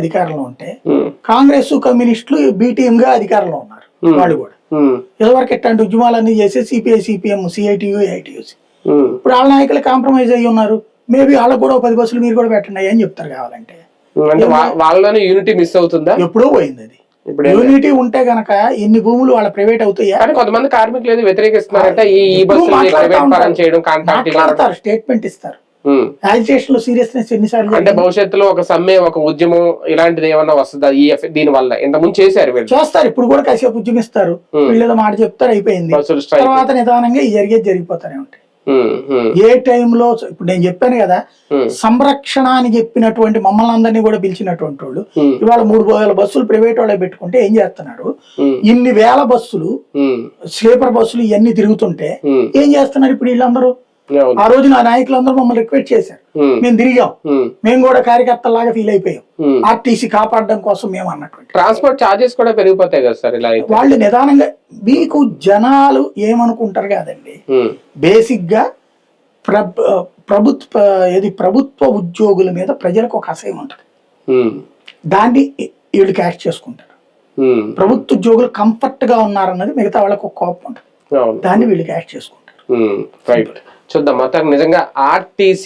అధికారంలో ఉంటే కాంగ్రెస్ కమ్యూనిస్టులు బీటీఎం గా అధికారంలో ఉన్నారు. వాళ్ళు కూడా ఇదివరకు ఇట్లాంటి ఉద్యమాలన్నీ చేసి సిపిఐ సిపిఎం సిఐటియు ఐటియుసి ఇప్పుడు వాళ్ళ నాయకులు కాంప్రమైజ్ అయ్యి ఉన్నారు. మేబీ వాళ్ళకు కూడా 10 బస్సులు మీరు కూడా పెట్టండి అని చెప్తారు కావాలంటే. వాళ్ళలోనే యూనిటీ మిస్ అవుతుందా? ఎప్పుడో పోయింది అది. యూనిటీ ఉంటే గనక ఎన్ని భూములు వాళ్ళ ప్రైవేట్ అవుతాయా? కొంతమంది కార్మికులు వ్యతిరేకిస్తున్నారంటే మాట్లాడతారు, స్టేట్మెంట్ ఇస్తారు. యాజిటేషన్ లో సీరియస్నెస్ ఎన్నిసార్లు అంటే భవిష్యత్తులో ఒక సమ్మె ఒక ఉద్యమం ఇలాంటిది ఏమన్నా వస్తుందా దీని వల్ల? ఇంతకుముందు చేశారు, ఇప్పుడు కూడా కాసేపు ఉద్యమిస్తారు, వీళ్ళేదో మాట చెప్తారు, అయిపోయింది. తర్వాత నిదానంగా జరిగిపోతానే ఉంటాయి. ఏ టైంలో ఇప్పుడు నేను చెప్పాను కదా, సంరక్షణ అని చెప్పినటువంటి మమ్మల్ని అందరినీ కూడా పిలిచినటువంటి వాళ్ళు ఇవాళ 3000 బస్సులు ప్రైవేట్ వాళ్ళే పెట్టుకుంటే ఏం చేస్తున్నారు? ఇన్ని వేల బస్సులు స్లీపర్ బస్సులు ఇవన్నీ తిరుగుతుంటే ఏం చేస్తున్నారు ఇప్పుడు వీళ్ళందరూ? ఆ రోజు నా నాయకులందరూ మమ్మల్ని రిక్వెస్ట్ చేశారు, మేము తిరిగాం, మేము కూడా కార్యకర్తలాగా ఫీల్ అయిపోయాం, ఆర్టీసీ కాపాడడం కోసం మేము అన్నటువంటి. ట్రాన్స్పోర్ట్ చార్జెస్ కూడా పెరిగిపోతాయి కదా సార్ ఇలా? వాళ్ళు నిదానంగా, మీకు జనాలు ఏమనుకుంటారు కాదండి, బేసిక్ గా ప్రభుత్వ ఉద్యోగుల మీద ప్రజలకు ఒక అసహ్యం ఉంటది, దాన్ని వీళ్ళు క్యాష్ చేసుకుంటారు. ప్రభుత్వ ఉద్యోగులు కంఫర్ట్ గా ఉన్నారన్నది మిగతా వాళ్ళకు ఒక కోపం ఉంటుంది, దాన్ని వీళ్ళు క్యాష్ చేసుకుంటారు. చూద్దాం మొత్తం నిజంగా ఆర్టీసీ